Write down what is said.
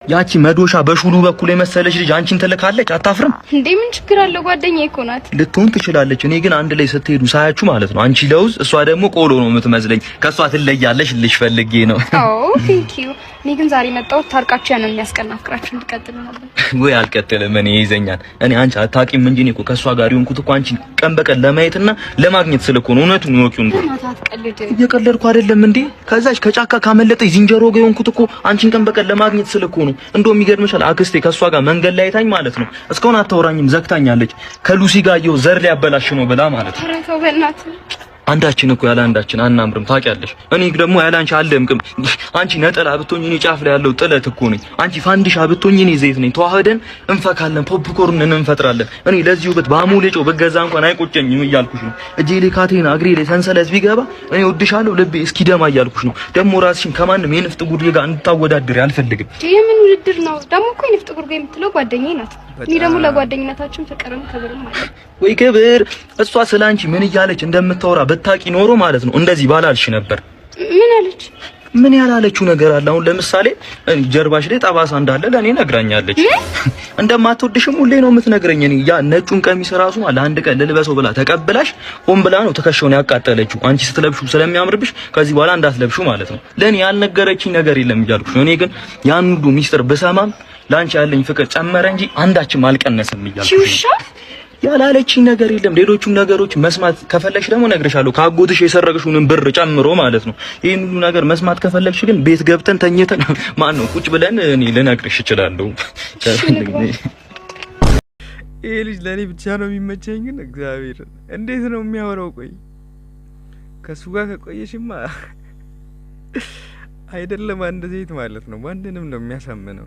ያቺ መዶሻ በሹሉ በኩል የመሰለች ልጅ አንቺን ትልካለች። አታፍርም እንዴ? ምን ችግር አለው? ጓደኛዬ እኮ ናት። ልትሆን ትችላለች። እኔ ግን አንድ ላይ ስትሄዱ ሳያችሁ ማለት ነው አንቺ ለውዝ እሷ ደግሞ ቆሎ ነው የምትመስለኝ። ከሷ ትለያለሽ ልሽ ፈልጌ ነው። አዎ ቴንክ ዩ። እኔ ግን ዛሬ መጣሁ ታርቃችሁ ያንን የሚያስቀናፍራችሁ እንድትቀጥሉ ነበር። ወይ አልቀጥልም። እኔ ይዘኛል። እኔ አንቺ አታውቂም እንጂ እኔ እኮ ከሷ ጋር የሆንኩት እኮ አንቺን ቀን በቀን ለማየትና ለማግኘት ስልኮ ነው። እውነቱን ነው እንዴ? እየቀለድኩ አይደለም እንዴ? ከዛች ከጫካ ካመለጠች ዝንጀሮ ጋር የሆንኩት እኮ አንቺን ቀን በቀን ለማግኘት ስልኮ ነው። እንደውም ይገርምሻል አክስቴ ከሷ ጋር መንገድ ላይ አይታኝ ማለት ነው እስካሁን አታወራኝም፣ ዘግታኛለች። ከሉሲ ጋር ይኸው ዘር ሊያበላሽ ነው ብላ ማለት ነው። ኧረ ተው በእናትህ። አንዳችን እኮ ያለ አንዳችን አናምርም ታውቂያለሽ። እኔ ደግሞ ያለ አንቺ አልደምቅም። አንቺ ነጠላ ብትሆኚ እኔ ጫፍ ላይ ያለው ጥለት እኮ ነኝ። አንቺ ፋንዲሻ ብትሆኚ እኔ ዘይት ነኝ። ተዋህደን እንፈካለን፣ ፖፕኮርን እንፈጥራለን። እኔ ለዚህ ውበት በአሞሌጮ በገዛ እንኳን አይቆጨኝም እያልኩሽ ነው። እጄ ላይ ካቴና እግሬ ላይ ሰንሰለት ቢገባ እኔ ወድሻለሁ ልቤ እስኪደማ እያልኩሽ ነው። ደግሞ ራስሽን ከማንም የንፍጥ ጉድ ጋር እንድታወዳድሪ አልፈልግም። የምን ውድድር ነው ደግሞ? እኮ የንፍጥ ጉድ የምትለው ጓደኛዬ ናት። እኔ ደግሞ ለጓደኝነታችን ፍቅርም ክብርም አለ። ወይ ክብር! እሷ ስላንቺ ምን እያለች እንደምታወራ በታቂ ኖሮ ማለት ነው እንደዚህ ባላልሽ ነበር። ምን አለች? ምን ያላለችው ነገር አለ? አሁን ለምሳሌ ጀርባሽ ላይ ጠባሳ እንዳለ ለኔ ነግራኛለች። እንደማትወድሽም ሁሌ ነው የምትነግረኝ። እኔ ያ ነጩን ቀሚስ ራሱ ለአንድ ቀን ልልበሰው ብላ ተቀብላሽ ሆን ብላ ነው ትከሻውን ያቃጠለችው። አንቺ ስትለብሹ ስለሚያምርብሽ ከዚህ በኋላ እንዳትለብሹ ማለት ነው። ለኔ ያልነገረችኝ ነገር የለም እያልኩሽ ነው። እኔ ግን ያን ሁሉ ሚስጥር ብሰማም ላንቺ ያለኝ ፍቅር ጨመረ እንጂ አንዳችም አልቀነሰም እያልኩሽ ነው። ያላለችኝ ነገር የለም። ሌሎቹም ነገሮች መስማት ከፈለግሽ ደግሞ ነግርሻለሁ። ካጎትሽ የሰረቅሽውን ብር ጨምሮ ማለት ነው። ይሄን ሁሉ ነገር መስማት ከፈለግሽ ግን ቤት ገብተን ተኝተን ማን ነው ቁጭ ብለን እኔ ልነግርሽ እችላለሁ። ይሄ ልጅ ለኔ ብቻ ነው የሚመቸኝ። ግን እግዚአብሔር እንዴት ነው የሚያወራው? ቆይ ከሱ ጋር ከቆየሽማ አይደለም አንድ ዘይት ማለት ነው ማንንም ነው የሚያሳምነው።